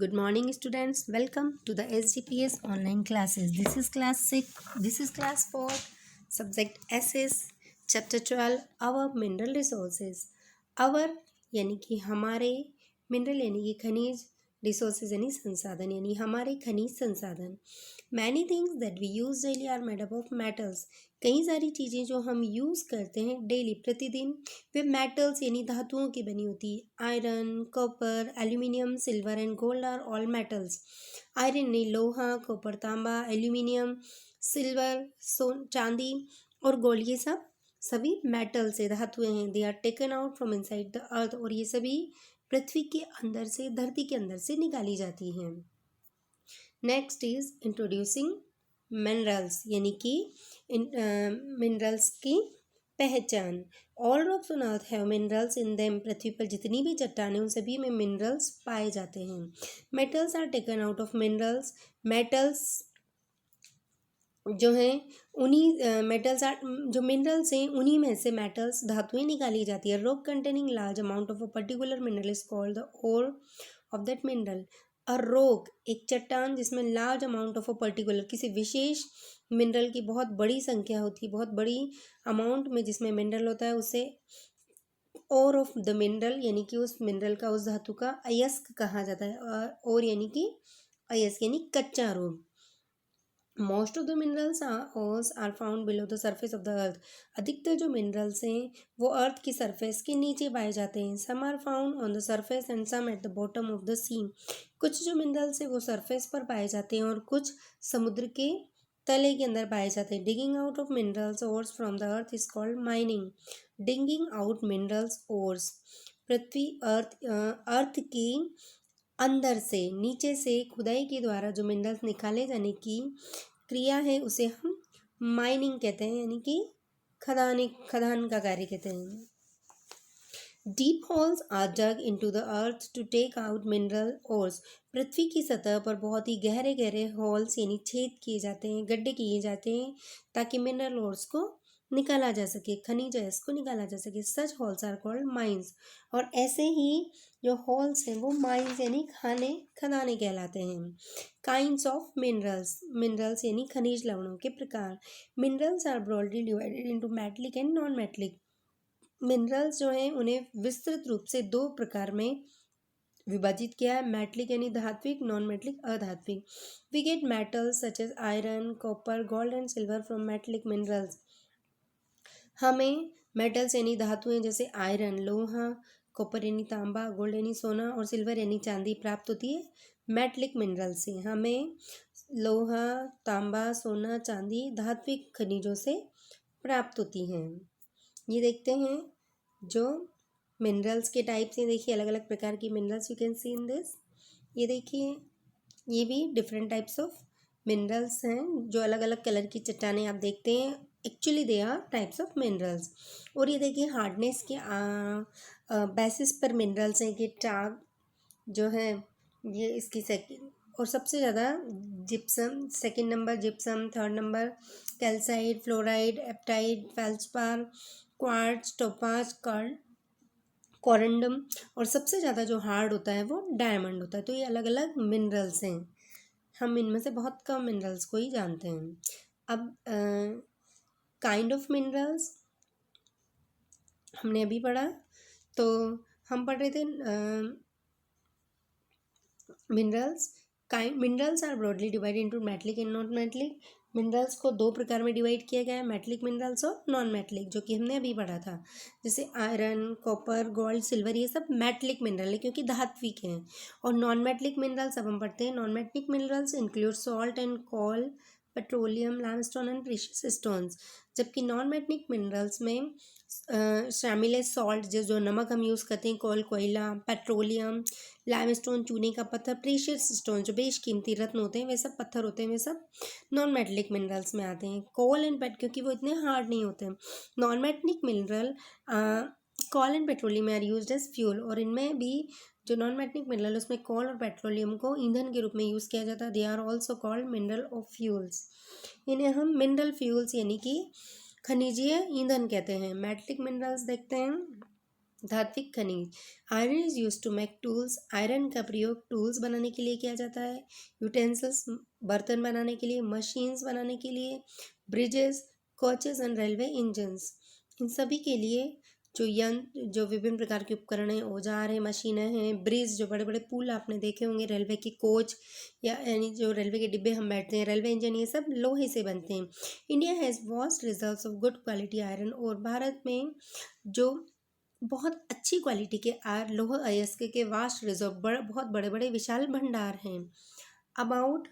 Good morning, students. Welcome to the SGPS online classes. This is class 6. This is class 4. Subject SS. Chapter 12. Our mineral resources. Our यानी कि हमारे, mineral यानी कि खनिज, resources यानी संसाधन यानी हमारे खनिज संसाधन. Many things that we use daily are made up of metals. कई सारी चीज़ें जो हम यूज़ करते हैं डेली प्रतिदिन वे मेटल्स यानी धातुओं की बनी होती है. Iron, copper, aluminium, silver and gold are all metals. Iron ने लोहा, कॉपर तांबा, एल्यूमिनियम, सिल्वर चांदी और गोल्ड, ये सब सभी मेटल से धातुएं हैं. They are taken out from inside the earth, और ये सभी पृथ्वी के अंदर से, धरती के अंदर से निकाली जाती हैं. नेक्स्ट इज इंट्रोड्यूसिंग मिनरल्स यानी कि मिनरल्स की पहचान. All rocks on earth have minerals in them. पृथ्वी पर जितनी भी चट्टानें उन सभी में मिनरल्स पाए जाते हैं. Metals are taken out of minerals. Metals जो हैं उन्हीं मेटल्स आर जो मिनरल्स हैं उन्हीं में से मेटल्स धातुएं निकाली जाती है. Rock containing large amount of a particular mineral is called the ore of that mineral. A rock एक चट्टान जिसमें large amount of a particular किसी विशेष मिनरल की बहुत बड़ी संख्या होती है, बहुत बड़ी अमाउंट में जिसमें मिनरल होता है, उसे ओर ऑफ द मिनरल यानी कि उस मिनरल का, उस धातु का अयस्क कहा जाता है. और यानी कि अयस्क यानी कच्चा रूप. Most of the minerals are found below the surface of the earth. अधिकतर जो मिनरल्स हैं वो अर्थ की सरफेस के नीचे पाए जाते हैं. Some are found on the surface and some at the bottom of the sea. कुछ जो मिनरल्स हैं वो सरफेस पर पाए जाते हैं और कुछ समुद्र के तले के अंदर पाए जाते हैं. Digging out of minerals ores from the earth is called mining. Digging out minerals ores. पृथ्वी अर्थ की अंदर से, नीचे से खुदाई के द्वारा जो मिनरल्स निकाले जाने की क्रिया है उसे हम माइनिंग कहते हैं, यानी कि खदान का कार्य कहते हैं. Deep holes are dug into the earth to take out mineral ores. पृथ्वी की सतह पर बहुत ही गहरे गहरे होल्स यानी छेद किए जाते हैं, गड्ढे किए जाते हैं ताकि मिनरल ओर्स को निकाला जा सके, खनिज अयस्क को निकाला जा सके. सच होल्स आर कॉल्ड माइंस. और ऐसे ही जो होल्स हैं वो माइंस यानी खदानें कहलाते हैं. Kinds of minerals. मिनरल्स यानी खनिज लवणों के प्रकार. Minerals are broadly divided into metallic and non metallic. Minerals जो हैं उन्हें विस्तृत रूप से दो प्रकार में विभाजित किया है. मेटलिक यानी धात्विक, नॉन मेटलिक अधात्विक. We get metals such as iron, copper, gold and silver from metallic minerals. हमें मेटल्स यानी धातुएं जैसे आयरन लोहा, कॉपर यानी तांबा, गोल्ड यानी सोना और सिल्वर यानी चांदी प्राप्त होती है मेटलिक मिनरल से. हमें लोहा, तांबा, सोना, चांदी धात्विक खनिजों से प्राप्त होती हैं. ये देखते हैं जो मिनरल्स के टाइप्स हैं. देखिए अलग अलग प्रकार की minerals you can see in this. ये देखिए ये भी डिफरेंट टाइप्स ऑफ मिनरल्स हैं. जो अलग अलग कलर की चट्टानें आप देखते हैं, actually they are types of minerals. और ये देखिए हार्डनेस के बेसिस पर मिनरल्स हैं कि टाग जो है ये इसकी सेकंड और सबसे ज़्यादा gypsum, second number gypsum, third number calcite, fluoride, apatite, feldspar, quartz, topaz, corundum, और सबसे ज़्यादा जो हार्ड होता है वो डायमंड होता है. तो ये अलग अलग मिनरल्स हैं. हम इनमें से बहुत कम मिनरल्स को ही जानते हैं. अब काइंड ऑफ मिनरल्स हमने अभी पढ़ा. तो हम पढ़ रहे थे minerals are broadly divided into metallic and non metallic. Minerals को दो प्रकार में डिवाइड किया गया है, मेटलिक मिनरल्स और नॉन मेटलिक, जो कि हमने अभी पढ़ा था. जैसे आयरन, कॉपर, गोल्ड, सिल्वर, ये सब मेटलिक मिनरल है क्योंकि धात्विक हैं. और नॉन मेटलिक मिनरल्स अब हम पढ़ते हैं. Non metallic minerals include salt and call, petroleum, limestone and precious stones. जबकि नॉन मेटलिक मिनरल्स में शामिल है सॉल्ट, जो नमक हम यूज़ करते हैं, कोल कोयला, पेट्रोलियम, लाइमस्टोन चूने का पत्थर, प्रीशियस स्टोन जो बेशकीमती रत्न होते हैं, वे सब पत्थर होते हैं, वे सब नॉन मेटलिक मिनरल्स में आते हैं. कोल एंड पेट क्योंकि वो इतने हार्ड नहीं होते हैं. Non metallic mineral coal and petroleum are used as fuel. और इनमें भी जो नॉन मेटलिक मिनरल उसमें कोल और पेट्रोलियम को ईंधन के रूप में यूज़ किया जाता है. They are also called mineral of fuels. इन्हें हम मिनरल फ्यूल्स यानी कि खनिजीय ईंधन कहते हैं. मेटलिक मिनरल्स देखते हैं. धात्विक खनिज। Iron is use to make tools. Iron का प्रयोग टूल्स बनाने के लिए किया जाता है। यूटेंसिल्स, बर्तन बनाने के लिए, मशीन्स बनाने के लिए, bridges, coaches and railway engines, इन सभी के लिए जो यंत्र, जो विभिन्न प्रकार के उपकरण हैं, औजार हैं, मशीनें हैं, ब्रिज, जो बड़े बड़े पुल आपने देखे होंगे, रेलवे के कोच या यानी जो रेलवे के डिब्बे हम बैठते हैं, रेलवे इंजन, ये सब लोहे से बनते हैं। India has vast reserves of good quality iron. और भारत में जो बहुत अच्छी क्वालिटी के लौह अयस्क के वास्ट रिजर्व, बहुत बड़े बड़े विशाल भंडार हैं। About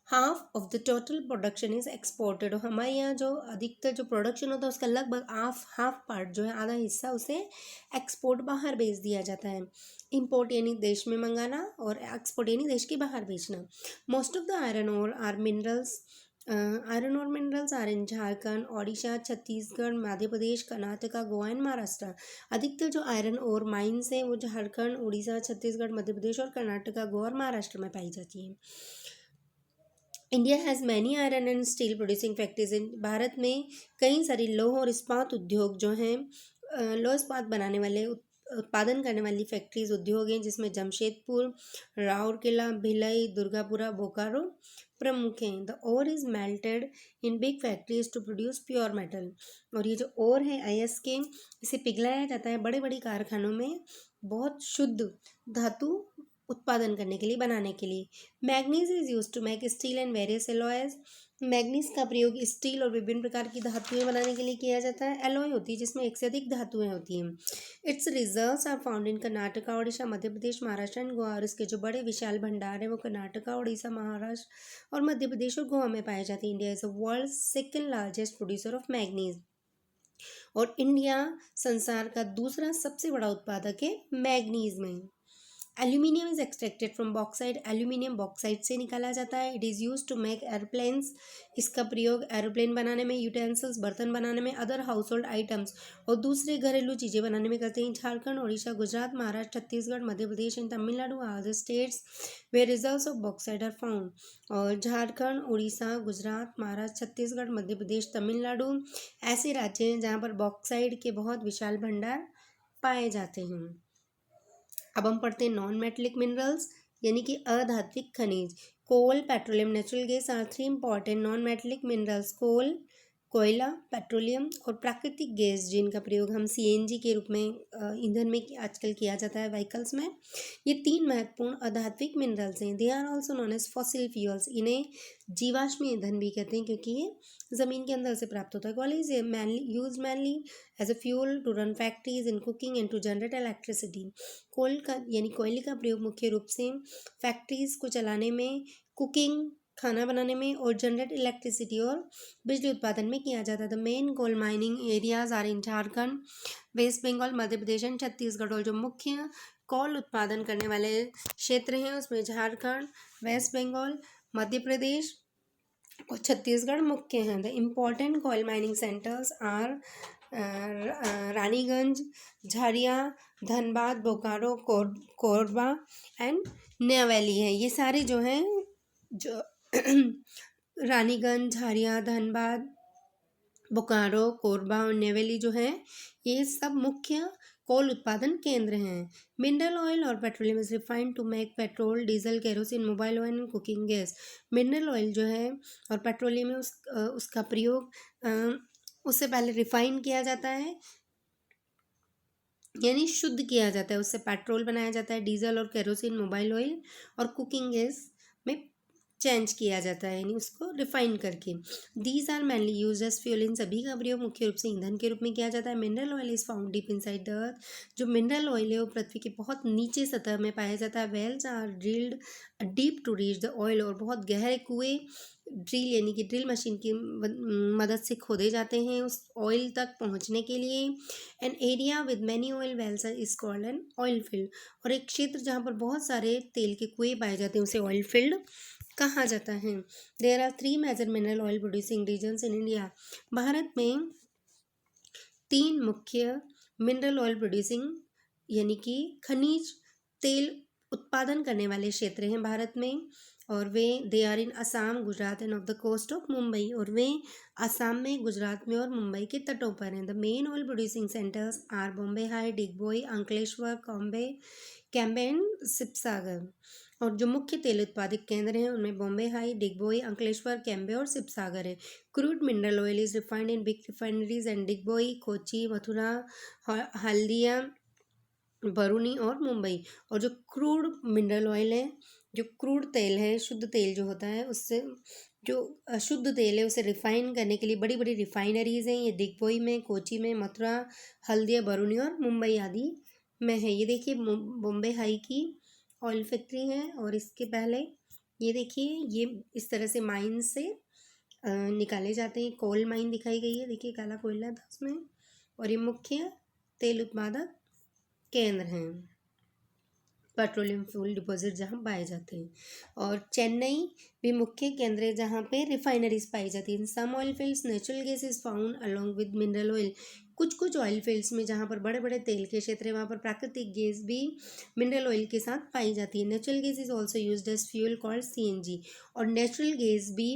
half of the total production is exported. और हमारे यहाँ जो अधिकतर जो प्रोडक्शन होता है उसका लगभग हाफ पार्ट जो है, आधा हिस्सा, उसे एक्सपोर्ट बाहर भेज दिया जाता है। इंपोर्ट यानी देश में मंगाना और एक्सपोर्ट यानी देश के बाहर बेचना। Most of the iron ore are minerals iron ore minerals are in Jharkhand, Odisha, Chhattisgarh, Madhya Pradesh, Karnataka, Goa and Maharashtra. अधिकतर जो आयरन और माइंस हैं वो झारखंड, उड़ीसा, छत्तीसगढ़, मध्य प्रदेश और कर्नाटका, गोवा और महाराष्ट्र में पाई जाती हैं। India has many iron and steel producing factories. इन भारत में कई सारी लौह और इस्पात उद्योग जो हैं, लौह इस्पात बनाने वाले, उत्पादन करने वाली फैक्ट्रीज, उद्योग हैं, जिसमें जमशेदपुर, राउरकेला, भिलाई, दुर्गापुरा, बोकारो प्रमुख हैं। The ore is melted in big factories to produce pure metal. और ये जो ओर है अयस्क, इसे पिघलाया जाता है बड़े बड़े कारखानों में बहुत शुद्ध धातु उत्पादन करने के लिए, बनाने के लिए। Manganese is use to make steel and various alloys. Manganese का प्रयोग स्टील और विभिन्न प्रकार की धातुएं बनाने के लिए किया जाता है। एलॉय होती है जिसमें एक से अधिक धातुएं होती हैं। Its reserves are found in Karnataka, Odisha, Madhya Pradesh, Maharashtra and Goa. और इसके जो बड़े विशाल भंडार हैं वो कर्नाटका, ओडिशा, महाराष्ट्र और मध्य प्रदेश और गोवा में पाए जाते हैं। India is the world second largest producer of manganese. और इंडिया संसार का दूसरा सबसे बड़ा उत्पादक है मैग्नीज में। Aluminium is extracted from bauxite. Aluminium bauxite से निकाला जाता है। It is use to make aeroplanes. इसका प्रयोग एरोप्लेन बनाने में, यूटेंसिल्स, बर्तन बनाने में, अदर हाउस होल्ड आइटम्स और दूसरे घरेलू चीज़ें बनाने में करते हैं। Jharkhand, Odisha, Gujarat, Maharashtra, Chhattisgarh, Madhya Pradesh and Tamil Nadu are the states where reserves of bauxite are found. और झारखंड, उड़ीसा, गुजरात, महाराष्ट्र, छत्तीसगढ़, मध्य प्रदेश, तमिलनाडु ऐसे राज्य हैं जहाँ पर बॉक्साइट के बहुत विशाल भंडार पाए जाते हैं। अब हम पढ़ते हैं नॉन मेटेलिक मिनरल्स यानी कि अधात्विक खनिज। Coal, petroleum, natural gas are three important non metallic minerals. Coal, कोयला, पेट्रोलियम और प्राकृतिक गैस, जिनका प्रयोग हम सीएनजी के रूप में ईंधन में आजकल किया जाता है व्हीकल्स में, ये तीन महत्वपूर्ण अधात्विक मिनरल्स हैं। They are also known as fossil fuels. इन्हें जीवाश्म ईंधन भी कहते हैं क्योंकि ये ज़मीन के अंदर से प्राप्त होता है। Coal is mainly as a fuel to run factories in cooking and to generate electricity. Coal का यानी कोयले का प्रयोग मुख्य रूप से फैक्ट्रीज को चलाने में, कुकिंग, खाना बनाने में और जनरेट इलेक्ट्रिसिटी और बिजली उत्पादन में किया जाता है। The main coal mining areas are in Jharkhand, west Bengal, Madhya Pradesh and Chhattisgarh. और जो मुख्य कोल उत्पादन करने वाले क्षेत्र हैं उसमें झारखंड, वेस्ट बंगाल, मध्य प्रदेश और छत्तीसगढ़ मुख्य हैं। The important coal mining centres are Raniganj, Jharia, Dhanbad, Bokaro, Korba and नया है। ये सारे जो हैं, जो रानीगंज, झारिया, धनबाद, बोकारो, कोरबा और नेवेली जो है, ये सब मुख्य कोल उत्पादन केंद्र हैं। Mineral oil or petroleum is refined to make petrol, diesel, kerosene, mobile oil and cooking gas. Mineral oil जो है और पेट्रोलियम है, उसका प्रयोग उससे पहले रिफाइन किया जाता है यानी शुद्ध किया जाता है, उससे पेट्रोल बनाया जाता है, डीजल और केरोसिन, मोबाइल ऑयल और कुकिंग गैस में चेंज किया जाता है यानी उसको रिफाइन करके। These are mainly use as fuel. इन सभी का प्रयोग मुख्य रूप से ईंधन के रूप में किया जाता है। Mineral oil is found deep inside the अर्थ। जो मिनरल ऑयल है वो पृथ्वी के बहुत नीचे सतह में पाया जाता है। Wells are drilled deep to reach the oil. और बहुत गहरे कुएं ड्रिल यानी कि ड्रिल मशीन की मदद से खोदे जाते हैं उस ऑयल तक पहुंचने के लिए। An area with many oil wells is called an oil field. और एक क्षेत्र जहाँ पर बहुत सारे तेल के कुएं पाए जाते हैं उसे ऑयल फील्ड कहा जाता है। There are three major mineral oil producing regions in India. भारत में तीन मुख्य मिनरल ऑयल प्रोड्यूसिंग यानी कि खनिज तेल उत्पादन करने वाले क्षेत्र हैं भारत में। और वे they are in Assam, Gujarat and off the coast of Mumbai, और वे असम में, गुजरात में और मुंबई के तटों पर हैं। The main oil producing centres are Bombay High, Digboi, Ankleshwar, Cambay and Sibsagar. और जो मुख्य तेल उत्पादक केंद्र हैं उनमें बॉम्बे हाई, डिगबोई, अंकलेश्वर, कैम्बे और सिपसागर है। Crude mineral oil is refined in big refineries and Digboi, Kochi, Mathura, Haldia, Barauni और मुंबई। और जो क्रूड मिनरल ऑयल है, जो क्रूड तेल है, शुद्ध तेल जो होता है, उससे जो अशुद्ध तेल है उसे रिफाइन करने के लिए बड़ी बड़ी रिफाइनरीज हैं। ये दिग्बोई में, कोची में, मथुरा, हल्दिया, बरूनी और मुंबई आदि में है। ये देखिए बॉम्बे हाई की ऑयल फैक्ट्री है। और इसके पहले ये देखिए, ये इस तरह से माइन से निकाले जाते हैं। कोल माइन दिखाई गई है, देखिए काला कोयला था उसमें। और ये मुख्य तेल उत्पादक केंद्र हैं, पेट्रोलियम फ्यूल डिपॉजिट जहाँ पाए जाते हैं। और चेन्नई भी मुख्य केंद्र है जहाँ पे रिफाइनरीज पाई जाती हैं। Some oil fields natural gas is found along with mineral oil. कुछ कुछ ऑयल फील्ड्स में जहाँ पर बड़े बड़े तेल के क्षेत्र है वहाँ पर प्राकृतिक गैस भी मिनरल ऑयल के साथ पाई जाती है। Natural gas is also used as fuel called CNG. और नेचुरल गैस भी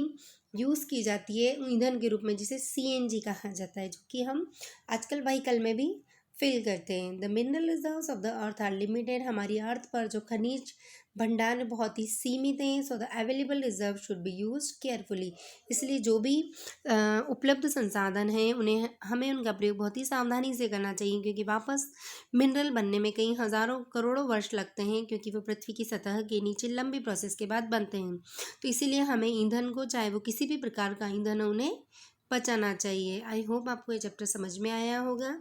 यूज़ की जाती है ईंधन के रूप में, जिसे सीएनजी कहा जाता है, जो कि हम आजकल व्हीकल में भी फिल करते हैं। The mineral reserves of the earth are limited. हमारी अर्थ पर जो खनिज भंडार बहुत ही सीमित हैं। So the available reserve should be use carefully. इसलिए जो भी उपलब्ध संसाधन हैं उन्हें हमें उनका प्रयोग बहुत ही सावधानी से करना चाहिए, क्योंकि वापस मिनरल बनने में कई हज़ारों करोड़ों वर्ष लगते हैं, क्योंकि वो पृथ्वी की सतह के नीचे लंबी प्रोसेस के बाद बनते हैं। तो इसीलिए हमें ईंधन को, चाहे वो किसी भी प्रकार का ईंधन हो, उन्हें बचाना चाहिए। आई होप आपको ये चैप्टर समझ में आया होगा।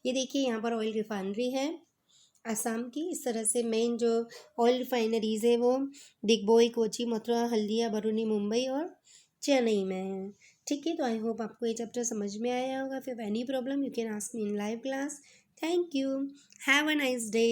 ये देखिए यहाँ पर ऑयल रिफाइनरी है आसाम की। इस तरह से मेन जो ऑयल रिफाइनरीज है वो दिग्बोई, कोची, मथुरा, हल्दिया, बरूनी, मुंबई और चेन्नई में है। ठीक है, तो आई होप आपको ये चैप्टर समझ में आया होगा। फिर any problem you can ask me in live class. Thank you, have a nice day.